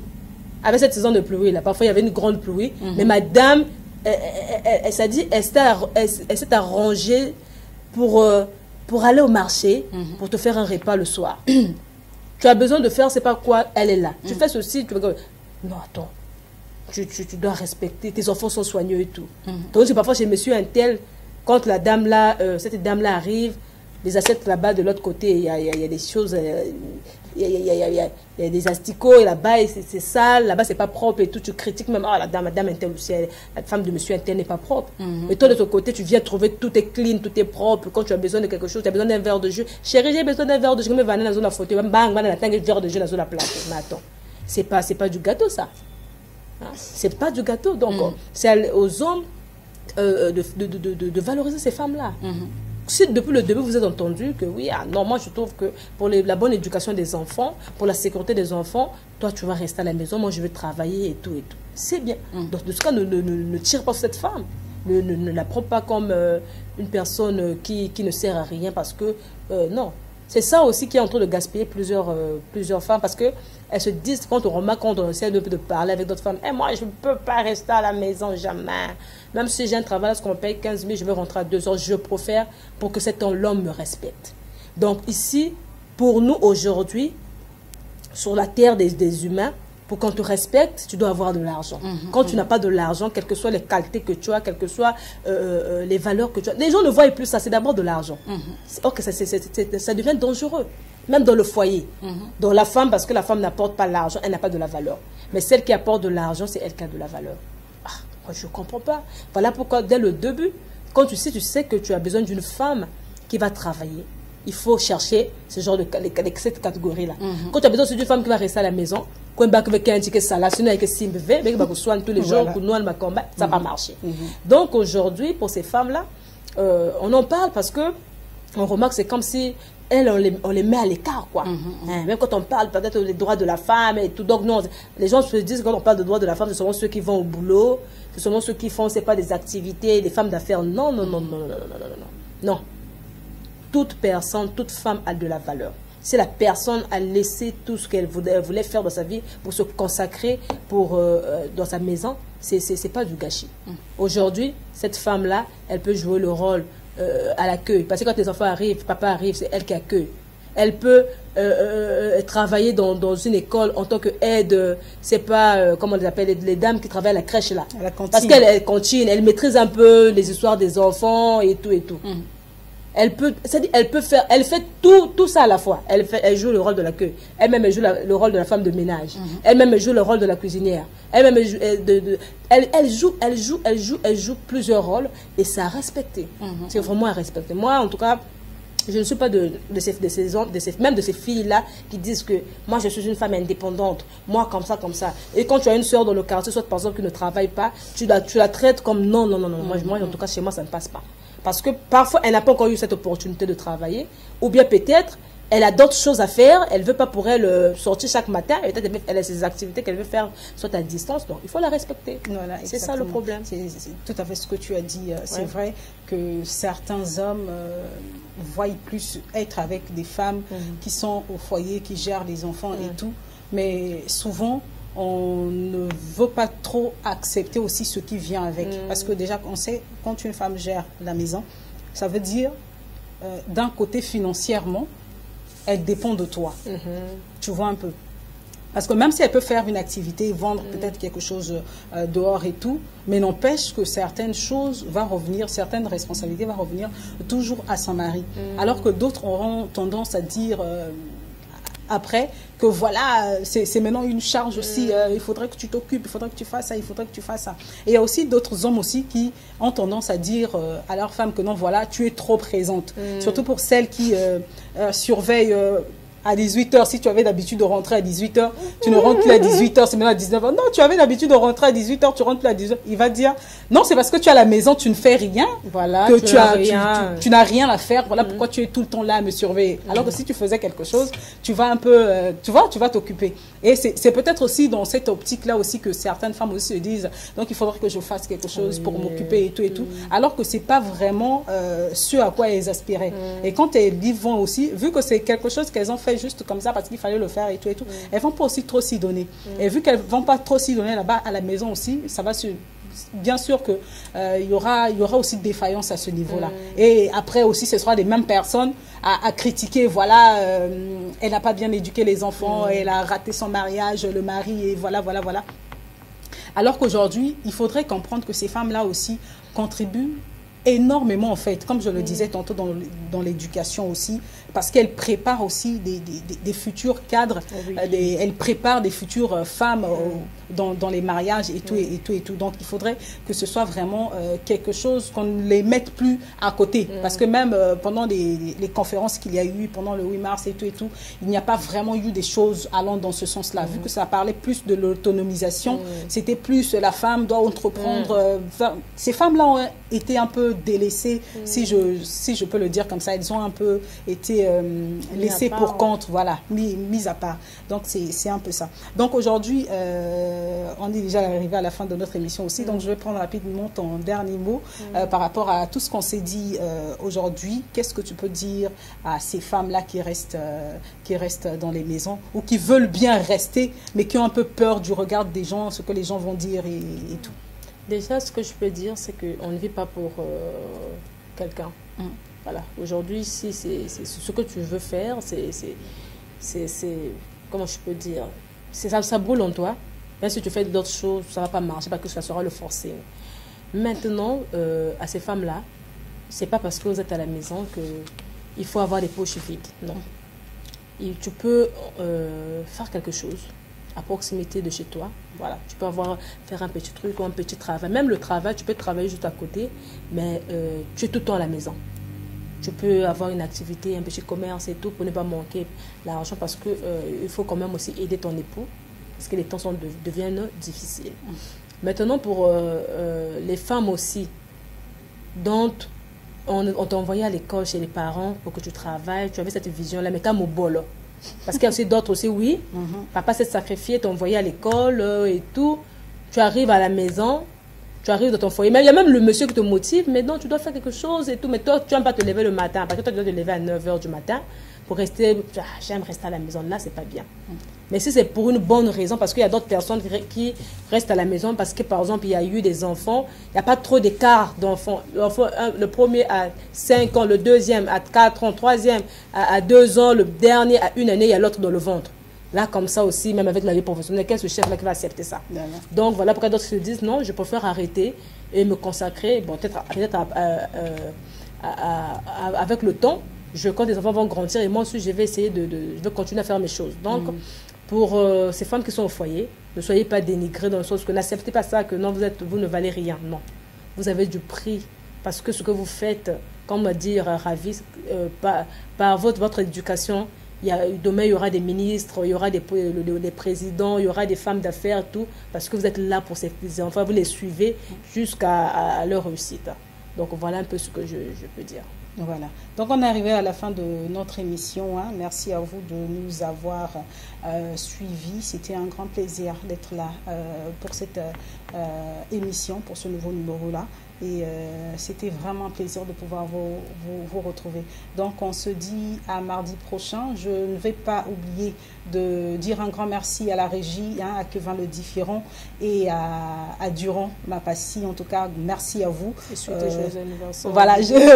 avec cette saison de pluie, là, parfois il y avait une grande pluie, mais madame, elle s'est dit, elle s'est arrangée pour aller au marché, pour te faire un repas le soir. Tu as besoin de faire, c'est pas quoi, elle est là. Tu fais ceci, tu vas... Non, attends. Tu dois respecter, tes enfants sont soigneux et tout. Donc, parfois, chez monsieur un tel, quand la dame là, cette dame-là arrive, les assiettes là-bas, de l'autre côté, il y a des choses, il y a des asticots, et là-bas, c'est sale, là-bas, c'est pas propre et tout. Tu critiques même, la dame un tel aussi, la femme de monsieur un tel n'est pas propre. Et toi, de ton côté, tu viens trouver tout est clean, tout est propre. Quand tu as besoin de quelque chose, tu as besoin d'un verre de jus. Chérie, j'ai besoin d'un verre de jus. Je me vais dans la fauteuil, bang, bang, un verre de jus dans la place. Mais attends, c'est pas du gâteau, ça. C'est pas du gâteau. Donc, c'est aux hommes de valoriser ces femmes-là. si depuis le début vous êtes entendu que oui, ah non, moi je trouve que pour la bonne éducation des enfants, pour la sécurité des enfants, toi tu vas rester à la maison, moi je vais travailler et tout et tout. C'est bien. Donc de ce cas, ne tire pas sur cette femme. Ne la prends pas comme une personne qui ne sert à rien parce que non. C'est ça aussi qui est en train de gaspiller plusieurs femmes parce que elles se disent, quand on remarque, quand on essaie de parler avec d'autres femmes, moi je ne peux pas rester à la maison, jamais. Même si j'ai un travail, lorsqu'on me paye 15 000, je vais rentrer à 2 heures, je préfère pour que cet homme me respecte. Donc ici, pour nous aujourd'hui, sur la terre des humains, pour qu'on te respecte, tu dois avoir de l'argent. Quand tu n'as pas de l'argent, quelles que soient les qualités que tu as, quelles que soient les valeurs que tu as, les gens ne voient plus ça, c'est d'abord de l'argent. Ok, ça devient dangereux, même dans le foyer. Dans la femme, parce que la femme n'apporte pas l'argent, elle n'a pas de la valeur. Mais celle qui apporte de l'argent, c'est elle qui a de la valeur. Ah, moi, je ne comprends pas. Voilà pourquoi, dès le début, quand tu sais que tu as besoin d'une femme qui va travailler, il faut chercher ce genre cette catégorie-là. Quand tu as besoin d'une femme qui va rester à la maison, quand tu avec un ticket salaire, sinon avec un simbe, avec un soin tous les jours, ça va marcher. Donc aujourd'hui, pour ces femmes-là, on en parle parce que on remarque c'est comme si elles, on les met à l'écart, quoi. Même quand on parle peut-être des droits de la femme et tout. Donc non, les gens se disent que quand on parle de droits de la femme, c'est seulement ceux qui vont au boulot, c'est seulement ceux qui font, c'est pas des activités, des femmes d'affaires. Non, non, non, non, non, non, non, non, non. Toute personne, toute femme a de la valeur. Si la personne a laissé tout ce qu'elle voulait faire dans sa vie pour se consacrer dans sa maison, c'est pas du gâchis. Aujourd'hui, cette femme-là, elle peut jouer le rôle à l'accueil. Parce que quand les enfants arrivent, papa arrive, c'est elle qui accueille. Elle peut travailler dans une école en tant qu'aide, c'est pas, comment on les appelle, les dames qui travaillent à la crèche là. À la cantine. Parce qu'elle cantine, elle maîtrise un peu les histoires des enfants et tout et tout. Elle fait tout ça à la fois. Elle joue le rôle de l'accueil. Elle-même, elle joue le rôle de la femme de ménage. Elle-même, elle joue le rôle de la cuisinière. Elle-même, elle joue plusieurs rôles et c'est à respecter. C'est vraiment à respecter. Moi, en tout cas, je ne suis pas même de ces filles-là qui disent que moi, je suis une femme indépendante. Moi, comme ça, comme ça. Et quand tu as une soeur dans le quartier, soit par exemple qui ne travaille pas, tu la traites comme non, non, non, non. Moi, en tout cas, chez moi, ça ne passe pas. Parce que parfois, elle n'a pas encore eu cette opportunité de travailler. Ou bien peut-être, elle a d'autres choses à faire. Elle ne veut pas pour elle sortir chaque matin. Et peut-être elle a ses activités qu'elle veut faire soit à distance. Donc, il faut la respecter. Voilà, c'est ça le problème. C'est tout à fait ce que tu as dit. C'est vrai que certains hommes voient plus être avec des femmes qui sont au foyer, qui gèrent les enfants et tout. Mais souvent, on ne veut pas trop accepter aussi ce qui vient avec. Parce que déjà, on sait, quand une femme gère la maison, ça veut dire, d'un côté financièrement, elle dépend de toi. Tu vois un peu. Parce que même si elle peut faire une activité, vendre peut-être quelque chose dehors et tout, mais n'empêche que certaines choses vont revenir, certaines responsabilités vont revenir toujours à son mari. Alors que d'autres auront tendance à dire... après, que voilà, c'est maintenant une charge aussi, il faudrait que tu t'occupes, il faudrait que tu fasses ça, il faudrait que tu fasses ça. Et il y a aussi d'autres hommes aussi qui ont tendance à dire à leur femme que non, voilà, tu es trop présente. Surtout pour celles qui surveillent à 18 h. Si tu avais l'habitude de rentrer à 18 h, tu ne rentres plus à 18 h, c'est maintenant à 19 h. Non, tu avais l'habitude de rentrer à 18 h, tu rentres plus à 18 h. Il va dire, non, c'est parce que tu es à la maison, tu ne fais rien, voilà, que tu n'as rien à faire, voilà pourquoi tu es tout le temps là à me surveiller. Alors que si tu faisais quelque chose, tu vas un peu, tu vas t'occuper. Et c'est peut-être aussi dans cette optique-là aussi que certaines femmes aussi se disent, donc il faudrait que je fasse quelque chose pour m'occuper et tout et tout. Alors que c'est pas vraiment ce à quoi elles aspiraient. Et quand elles y vont aussi, vu que c'est quelque chose qu'elles ont fait juste comme ça parce qu'il fallait le faire et tout, elles vont pas aussi trop s'y donner. Et vu qu'elles vont pas trop s'y donner là-bas à la maison aussi, ça va se... Bien sûr que il y aura aussi défaillance à ce niveau-là. Et après aussi, ce sera les mêmes personnes à critiquer, voilà, elle n'a pas bien éduqué les enfants, elle a raté son mariage, le mari, et voilà, voilà, voilà. Alors qu'aujourd'hui, il faudrait comprendre que ces femmes-là aussi contribuent énormément en fait, comme je le disais tantôt dans l'éducation aussi, parce qu'elle prépare aussi des futurs cadres, elle prépare des futures femmes dans les mariages et tout. Donc il faudrait que ce soit vraiment quelque chose, qu'on ne les mette plus à côté, parce que même pendant les conférences qu'il y a eu, pendant le 8 mars et tout, il n'y a pas vraiment eu des choses allant dans ce sens-là, vu que ça parlait plus de l'autonomisation, c'était plus la femme doit entreprendre, ces femmes-là ont été un peu délaissées, si je peux le dire comme ça. Elles ont un peu été laissées pour compte, voilà, mises à part. Donc, c'est un peu ça. Donc, aujourd'hui, on est déjà arrivé à la fin de notre émission aussi. Donc, je vais prendre rapidement ton dernier mot par rapport à tout ce qu'on s'est dit aujourd'hui. Qu'est-ce que tu peux dire à ces femmes-là qui restent dans les maisons ou qui veulent bien rester, mais qui ont un peu peur du regard des gens, ce que les gens vont dire et tout? Déjà, ce que je peux dire, c'est qu'on ne vit pas pour quelqu'un. Voilà. Aujourd'hui, si c'est ce que tu veux faire, comment je peux dire, ça brûle en toi. Même si tu fais d'autres choses, ça ne va pas marcher parce que ça sera le forcing. Maintenant, à ces femmes-là, c'est pas parce que vous êtes à la maison qu'il faut avoir les poches vides. Non. Et tu peux faire quelque chose à proximité de chez toi. Voilà. Tu peux faire un petit truc ou un petit travail. Même le travail, tu peux travailler juste à côté, mais tu es tout le temps à la maison. Tu peux avoir une activité, un petit commerce et tout pour ne pas manquer l'argent parce que il faut quand même aussi aider ton époux parce que les temps deviennent difficiles. Maintenant, pour les femmes aussi, dont on t'a envoyé à l'école chez les parents pour que tu travailles, tu avais cette vision-là, mais comme au bol. Parce qu'il y a aussi d'autres aussi, oui. Papa s'est sacrifié, t'a envoyé à l'école et tout. Tu arrives à la maison, tu arrives dans ton foyer. Mais il y a même le monsieur qui te motive, mais non, tu dois faire quelque chose et tout. Mais toi, tu n'aimes pas te lever le matin, parce que toi, tu dois te lever à 9h du matin pour rester. J'aime rester à la maison, là, c'est pas bien. Mais si c'est pour une bonne raison, parce qu'il y a d'autres personnes qui restent à la maison, parce que par exemple, il y a eu des enfants, il n'y a pas trop d'écart d'enfants. Le premier à 5 ans, le deuxième à 4 ans, le troisième à 2 ans, le dernier à 1 année, il y a l'autre dans le ventre. Là, comme ça aussi, même avec la vie professionnelle, quel est ce chef-là qui va accepter ça? Donc voilà pourquoi d'autres se disent non, je préfère arrêter et me consacrer, bon, peut-être avec le temps. Quand les enfants vont grandir et moi aussi je vais essayer je vais continuer à faire mes choses. Donc pour ces femmes qui sont au foyer, ne soyez pas dénigrées dans le sens que n'acceptez pas ça, que non, vous ne valez rien. Non, vous avez du prix parce que ce que vous faites, comme m'a dit Ravi, par votre éducation, demain il y aura des ministres, il y aura des présidents, il y aura des femmes d'affaires, tout, parce que vous êtes là pour ces enfants, vous les suivez jusqu'à leur réussite. Donc voilà un peu ce que je peux dire. Voilà. Donc on est arrivé à la fin de notre émission. Merci à vous de nous avoir suivis. C'était un grand plaisir d'être là pour cette émission, pour ce nouveau numéro-là. Et c'était vraiment un plaisir de pouvoir vous retrouver. Donc on se dit à mardi prochain. Je ne vais pas oublier de dire un grand merci à la régie, à Kevin Le Différent et à Durand Mapassi. En tout cas, merci à vous. Et souhaitez joyeux anniversaire.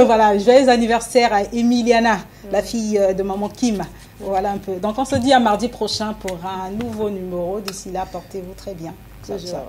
Voilà, joyeux anniversaire à Emiliana, la fille de maman Kim. Voilà un peu. Donc on se dit à mardi prochain pour un nouveau numéro. D'ici là, portez-vous très bien. Ciao, ciao.